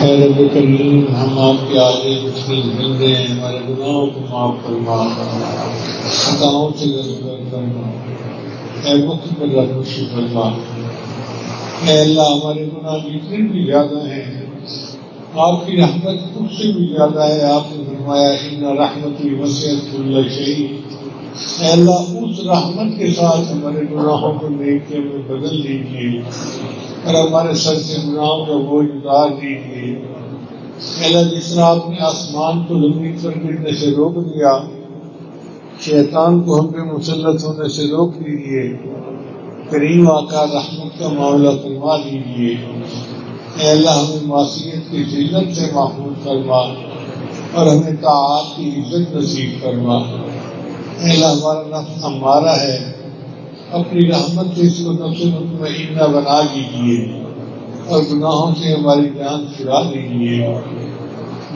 اے رب کریم، ہم آپ کے آگے مشکل بندے ہیں، ہمارے گناہوں کو معاف فرما، خطاؤں سے درگزر فرما، اے وقت پر رحمت فرما۔ اے اللہ، ہمارے گناہ جتنے بھی زیادہ ہیں، آپ کی رحمت خود سے بھی زیادہ ہے۔ آپ نے فرمایا ان رحمتی وسعت کل شیء۔ اے اللہ، اس رحمت کے ساتھ ہمارے گناہوں کو نیکیوں میں بدل دیجیے اور ہمارے سر سے گناہوں کا بوجھ اتار دیجیے۔ اے اللہ، جس طرح آپ نے آسمان کو زمین پر گرنے سے روک دیا، شیطان کو ہم پہ مسلط ہونے سے روک دیجیے۔ کریم آقا، رحمت کا معاملہ فرما دیجیے۔ اے اللہ، ہمیں معصیت کی ذلت سے محفوظ فرما اور ہمیں طاعات کی عزت نصیب فرما۔ اے اللہ، ہمارا نفس ہمارا ہے، اپنی رحمت سے اس کو نفس مطمئنہ بنا دیجیے اور گناہوں سے ہماری جان چھڑا دیجیے۔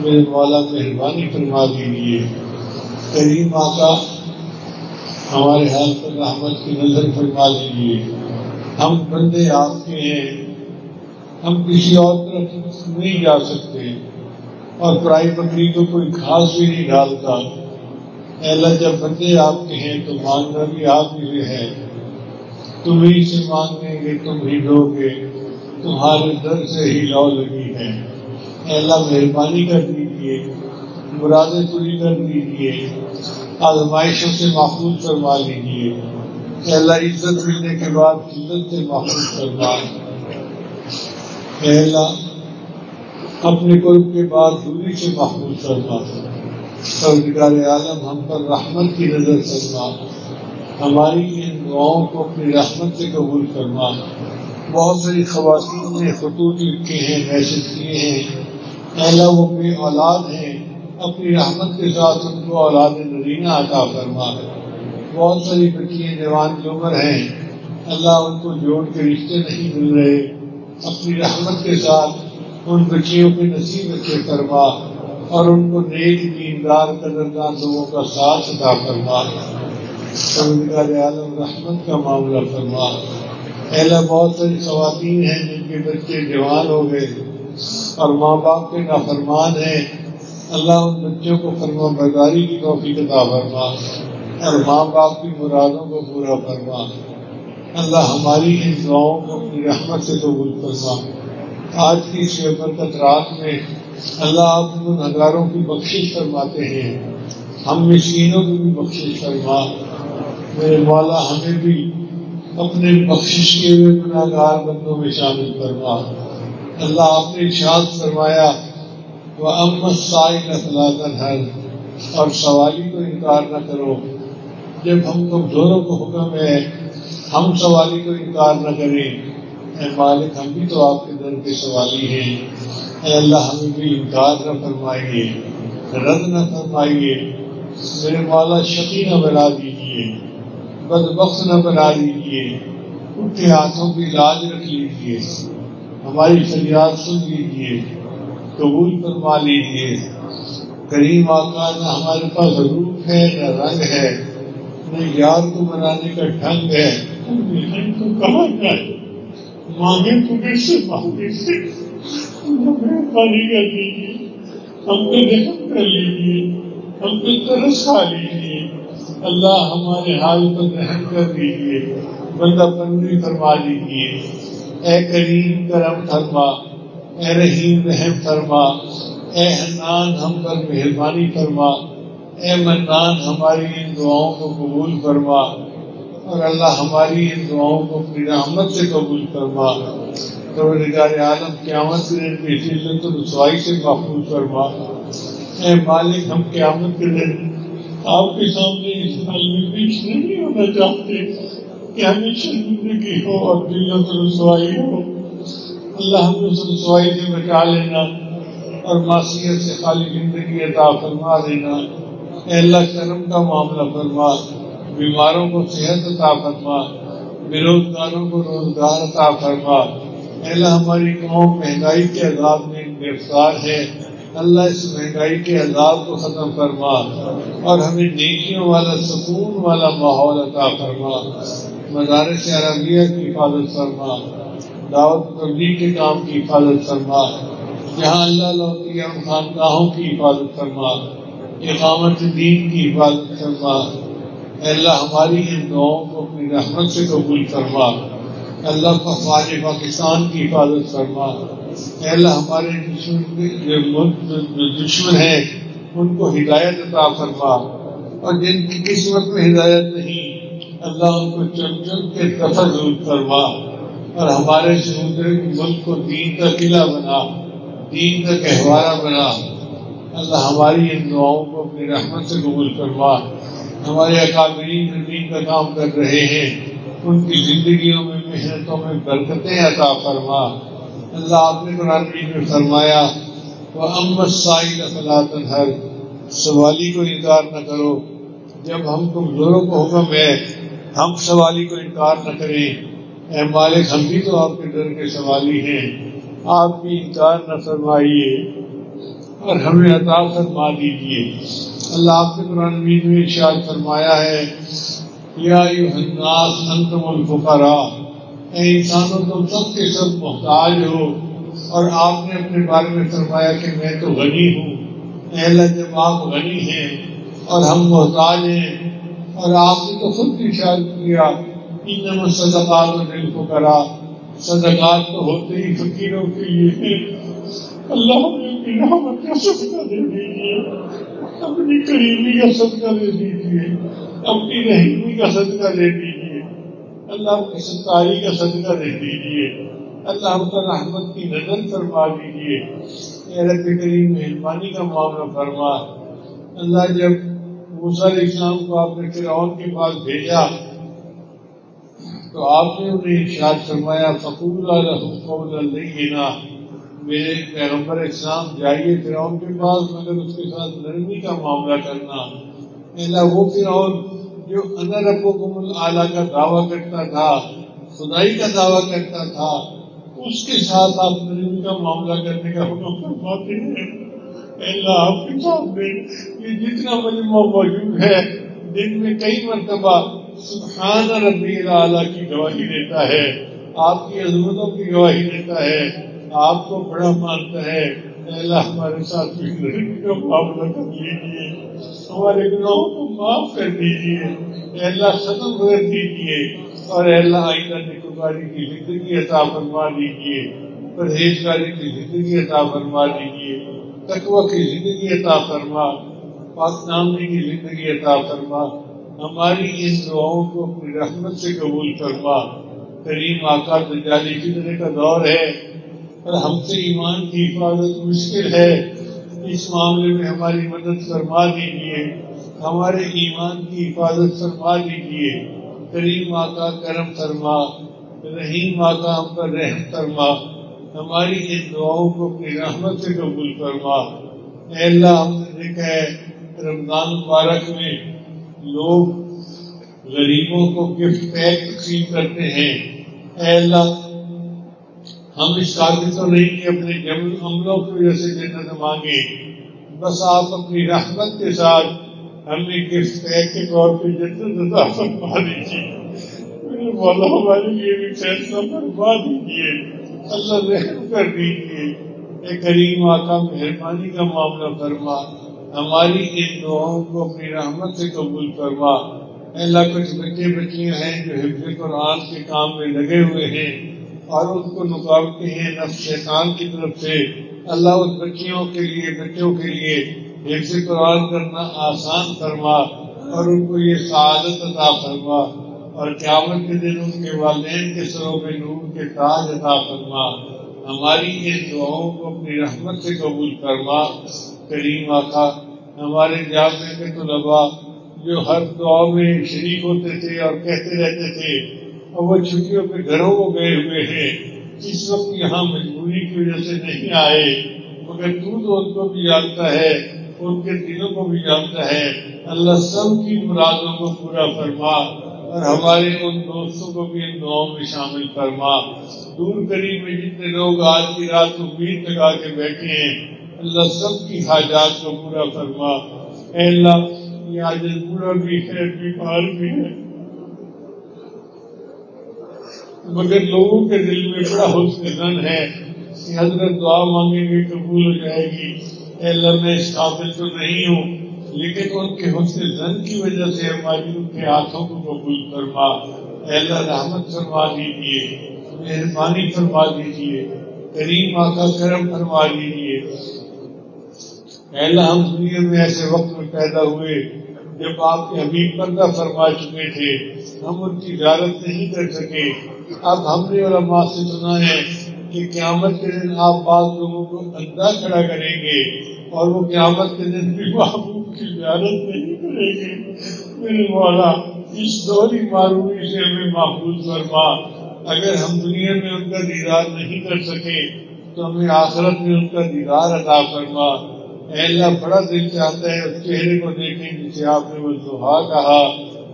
میرے مولا، مہربانی فرما دیجیے۔ کریم آقا، ہمارے حال پر رحمت کی نظر فرما دیجیے۔ ہم بندے آپ کے ہیں، ہم کسی اور طرف نہیں جا سکتے اور پرائی بکری کو کوئی گھاس بھی نہیں ڈالتا۔ اے اللہ، جب بندے آپ کے ہیں تو مانگنا بھی آپ ہی سے ہے، تم ہی سے مانگیں گے، تم ہی دو گے، تمہارے در سے ہی لو لگی ہے۔ اے اللہ، مہربانی کر دیجیے، مرادیں پوری کر دیجیے، آزمائشوں سے محفوظ فرما لیجیے۔ اے اللہ، عزت ملنے کے بعد عزت سے محفوظ فرما۔ اے اللہ، اپنے قرب کے بعد دوری سے محفوظ فرما۔ پروردگار عالم، ہم پر رحمت کی نظر فرما، ہماری ان دعاؤں کو اپنی رحمت سے قبول فرما۔ بہت ساری خواتین نے خطوط لکھے ہیں، میسج کیے ہیں، اے اللہ وہ بے اولاد ہیں، اپنی رحمت کے ساتھ ان کو اولاد نرینہ عطا فرما۔ بہت ساری بچیاں جوان عمر ہیں، اللہ ان کو جوڑ کے رشتے نہیں مل رہے، اپنی رحمت کے ساتھ ان بچیوں کے نصیب اچھے فرما اور ان کو نیک دیندار قدردان لوگوں کا ساتھ عطا فرما۔ پروردگار عالم، رحمت کا معاملہ فرما۔ اے اللہ، بہت ساری خواتین ہیں جن کے بچے جوان ہو گئے اور ماں باپ کے نافرمان ہیں، اللہ ان بچوں کو فرما برداری کی توفیق عطا فرما اور ماں باپ کی مرادوں کو پورا فرما۔ اللہ، ہماری ان دعاؤں کو اپنی رحمت سے قبول فرما۔ آج کی اس برکت رات میں اللہ، آپ گنہگاروں کی بخشش فرماتے ہیں، ہم مسکینوں کی بھی بخشش فرما۔ میرے مولا، ہمیں بھی اپنے بخشش کے ہوئے گنہگار بندوں میں شامل فرما۔ اللہ، آپ نے ارشاد فرمایا وَأَمَّا السَّائِلَ فَلَا تَنْهَرْ، اور سوالی کو انکار نہ کرو۔ جب ہم کمزوروں کو حکم ہے ہم سوالی کو انکار نہ کریں، اے مالک، ہم بھی تو آپ کے در کے سوالی ہیں۔ اے اللہ، ہمیں بھی انکار نہ فرمائیے، رد نہ فرمائیے۔ میرے مولا، شقی نہ بنا دیجیے، بدبخت نہ بنا دیجیے، ان کے ہاتھوں کی لاج رکھ لیجیے، ہماری فریاد سن لیجیے، قبول فرما لیجیے۔ کریم آقا، نہ ہمارے پاس روپ ہے، نہ رنگ ہے، نہ یار کو بنانے کا ڈھنگ ہے، تو کہاں جائے، مانگے تو کیسے مانگے سے، مہربانی کر لیجیے، ہم پہ رحم کر لیجیے، ہم پہ ترس کھا لیجیے۔ اللہ، ہمارے حال پر رحم کر دیجیے، بندہ بندی فرما دیجیے۔ اے کریم، کرم فرما، اے رحیم، رحم فرما، اے حنان، ہم پر مہربانی فرما، اے منان، ہماری ان دعاؤں کو قبول فرما اور اللہ، ہماری ان دعاؤں کو اپنی رحمت سے قبول فرما۔ پروردگار عالم، قیامت کے دن کی ذلت و رسوائی سے محفوظ فرما۔ اے مالک، ہم قیامت کے دن آپ کے سامنے اس حال میں پیش نہیں ہونا چاہتے کہ ہمیں شرمندگی ہو اور ذلت و رسوائی ہو۔ اللہ، ہمیں اس رسوائی سے بچا لینا اور معصیت سے خالی زندگی عطا فرما دینا۔ اے اللہ، کرم کا معاملہ فرما، بیماروں کو صحت عطا فرما، بے روزگاروں کو روزگار عطا فرما۔ اے اللہ، ہماری قوم مہنگائی کے عذاب میں گرفتار ہے، اللہ اس مہنگائی کے عذاب کو ختم فرما اور ہمیں نیکیوں والا سکون والا ماحول عطا فرما۔ مدارس عربیہ کی حفاظت فرما، دعوت تبلیغ کے کام کی حفاظت فرما، جہاں اللہ لوٹی ان خانقاہوں کی حفاظت فرما، اقامت دین کی حفاظت فرما۔ اے اللہ ہماری ان دعاؤں کو اپنی رحمت سے قبول فرما۔ اللہ افواج پاکستان کی حفاظت فرما۔ اے اللہ ہمارے جو دشمن ہیں ان کو ہدایت عطا فرما، اور جن کی قسمت میں ہدایت نہیں اللہ ان کو چن چن کے دفع دور فرما، اور ہمارے سمندر ملک کو دین کا قلعہ بنا، دین کا گہوارہ بنا۔ اللہ ہماری ان دعاؤں کو اپنی رحمت سے قبول فرما۔ ہمارے اکابرین جو دین کا کام کر رہے ہیں ان کی زندگیوں میں محنتوں میں برکتیں عطا فرما۔ اللہ آپ نے قرآن میں فرمایا وَأَمَّا السَّائِلَ فَلَا تَنْهَرْ، سوالی کو انکار نہ کرو۔ جب ہم کمزوروں کو حکم ہے ہم سوالی کو انکار نہ کریں، اے مالک ہم بھی تو آپ کے در کے سوالی ہیں، آپ بھی انکار نہ فرمائیے اور ہمیں عطا فرما دیجیے۔ اللہ آپ نے قرآن مجید میں ارشاد فرمایا ہے یا ایھا الناس انتم الفقراء، اے انسانوں تم سب کے سب محتاج ہو، اور آپ نے اپنے بارے میں فرمایا کہ میں تو غنی ہوں۔ اے اللہ جب آپ غنی ہیں اور ہم محتاج ہیں، اور آپ نے تو خود ارشاد کیا انما الصدقات للفقراء، صدقات تو ہوتے ہی فقیروں کے لیے ہیں۔ اللہ ہمیں اپنی رحمت کا صدقہ دے دیجیے، اپنی قریبی کا صدقہ دے دیجیے، اپنی رحیمی کا صدقہ دے دیجیے، اللہ اپنی ستاری کا صدقہ دے دیجیے، اللہ ہم پر رحمت کی نظر فرما دیجیے۔ اے رب کریم مہربانی کا معاملہ فرما۔ اللہ جب موسیٰ علیہ السلام کو آپ نے فرعون کے پاس بھیجا تو آپ نے انہیں ارشاد فرمایا فَقُولَا لَهُ قَوْلًا لَيِّنًا، میرے پیغمبر اسلام جائیے فرعون کے پاس مگر اس کے ساتھ نرمی کا معاملہ کرنا۔ اللہ وہ فرعون جو انا ربکم الاعلیٰ کا دعویٰ کرتا تھا، خدائی کا دعویٰ کرتا تھا، اس کے ساتھ آپ نرمی کا معاملہ کرنے کا حکم فرماتے ہیں۔ اللہ آپ کے سامنے یہ جتنا مجمع موجود ہے دن میں کئی مرتبہ سبحان ربی الاعلیٰ کی گواہی دیتا ہے، آپ کی عظمتوں کی گواہی دیتا ہے، آپ کو بڑا مانتا ہے۔ اے اللہ ہمارے ساتھ بھی نرمی کا معاملہ کر لیجیے، ہمارے گناہوں کو معاف کر دیجیے، اے اللہ ختم کر دیجیے، اور اے اللہ آئندہ نیکوکاری کی زندگی عطا فرما دیجیے، پرہیزگاری کی زندگی عطا فرما دیجیے، تقوی کی زندگی عطا فرما، پاک دامنی کی زندگی عطا فرما۔ ہماری ان دعاؤں کو اپنی رحمت سے قبول فرما۔ کریم آقا دجالی فتنے کا دور ہے اور ہم سے ایمان کی حفاظت مشکل ہے، اس معاملے میں ہماری مدد فرما دیجیے، ہمارے ایمان کی حفاظت فرما دیجیے۔ کریم آقا کرم فرما، رحیم آقا ہم پر رحم فرما، ہماری ان دعاؤں کو اپنی رحمت سے قبول فرما۔ اے اللہ ہم نے دیکھا ہے رمضان مبارک میں لوگ غریبوں کو گفٹ پیک تقسیم کرتے ہیں۔ اے اللہ ہم اس قابل تو نہیں کہ اپنے عملوں کی وجہ سے جنت مانگے، بس آپ اپنی رحمت کے ساتھ ہمیں گفٹ پیک کے طور پہ جنت عطا فرما دیجیے۔ میرے مولا ہمارے لیے بھی فیصلہ فرما دیجیے، اللہ رحم کر دیجیے۔ اے کریم آقا مہربانی کا معاملہ فرما، ہماری ان دعاؤں کو اپنی رحمت سے قبول فرما۔ اے اللہ کچھ بچے بچیاں ہیں جو حفظ قرآن کے کام میں لگے ہوئے ہیں اور ان کو رکاوٹیں ہیں نفس شیطان کی طرف سے، اللہ ان بچیوں کے لیے بچوں کے لیے حفظ قرآن کرنا آسان فرما اور ان کو یہ سعادت عطا فرما، اور قیامت کے دن ان کے والدین کے سروں پہ نور کے تاج عطا فرما۔ ہماری ان دعاؤں کو اپنی رحمت سے قبول فرما۔ کریم آقا ہمارے جامعہ کے طلباء جو ہر دعا میں شریک ہوتے تھے اور کہتے رہتے تھے اور وہ چھٹیوں پہ گھروں کو گئے ہوئے ہیں، اس وقت یہاں مجبوری کی وجہ سے نہیں آئے، مگر تو ان کو بھی جانتا ہے، ان کے دلوں کو بھی جانتا ہے۔ اللہ سب کی مرادوں کو پورا فرما اور ہمارے ان دوستوں کو بھی ان دعاؤں میں شامل فرما۔ دور قریب میں جتنے لوگ آج کی رات امید لگا کے بیٹھے ہیں اللہ سب کی حاجات کو پورا فرما۔ اے اللہ یہ عاجز بوڑھا بھی ہے، بیمار بھی ہے، مگر لوگوں کے دل میں بڑا حسن ظن ہے، کہ حضرت دعا مانگیں گے قبول ہو جائے گی، اے اللہ میں اس قابل تو نہیں ہوں، لیکن ان کے حسن ظن کی وجہ سے ہماری ان کے ہاتھوں کو قبول فرما۔ اے اللہ رحمت فرما دیجیے، مہربانی فرما دیجیے، کریم آقا کرم فرما دیجیے۔ اے اللہ ہم دنیا میں ایسے وقت میں پیدا ہوئے جب آپ کے حبیب پردہ فرما چکے تھے، ہم ان کی زیارت نہیں کر سکے۔ اب ہم نے علماء سے سنا ہے کہ قیامت کے دن آپ بعض لوگوں کو اندھا کھڑا کریں گے اور وہ قیامت کے دن بھی محبوب کی زیارت نہیں کریں گے۔ میرے مولا اس دوہری معروفی سے ہمیں محفوظ فرما۔ اگر ہم دنیا میں ان کا دیدار نہیں کر سکے تو ہمیں آخرت میں ان کا دیدار عطا فرما۔ اے اللہ بڑا دل چاہتا ہے اس چہرے کو دیکھیں جسے آپ نے والضحیٰ کہا،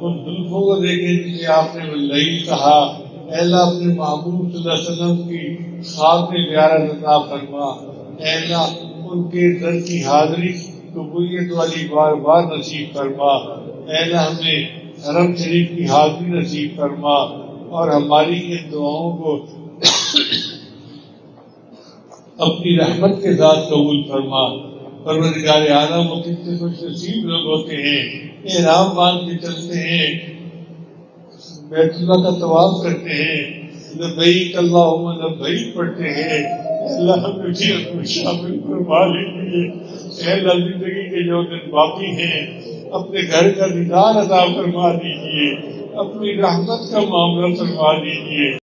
ان زلفوں کو دیکھیں جسے آپ نے واللیل کہا۔ اے اللہ اپنے محبوب صلی اللہ علیہ وسلم کی خواب میں زیارت عطا فرما۔ اے اللہ ان کے در کی حاضری قبولیت والی بار بار نصیب فرما۔ اے اللہ ہمیں حرم شریف کی حاضری نصیب فرما اور ہماری ان دعاؤں کو اپنی رحمت کے ساتھ قبول فرما۔ پروردگار عالم وہ کتنے خوش نصیب لوگ ہوتے ہیں، احرام باندھ کے چلتے ہیں، بیت اللہ کا طواف کرتے ہیں، لبیک اللہم لبیک پڑھتے ہیں۔ اللہ ہمیں بھی ان میں شامل فرما لیجیے۔ اے اللہ زندگی کے جو دن باقی ہیں اپنے گھر کا دیدار عطا فرما دیجیے، اپنی رحمت کا معاملہ فرما دیجیے۔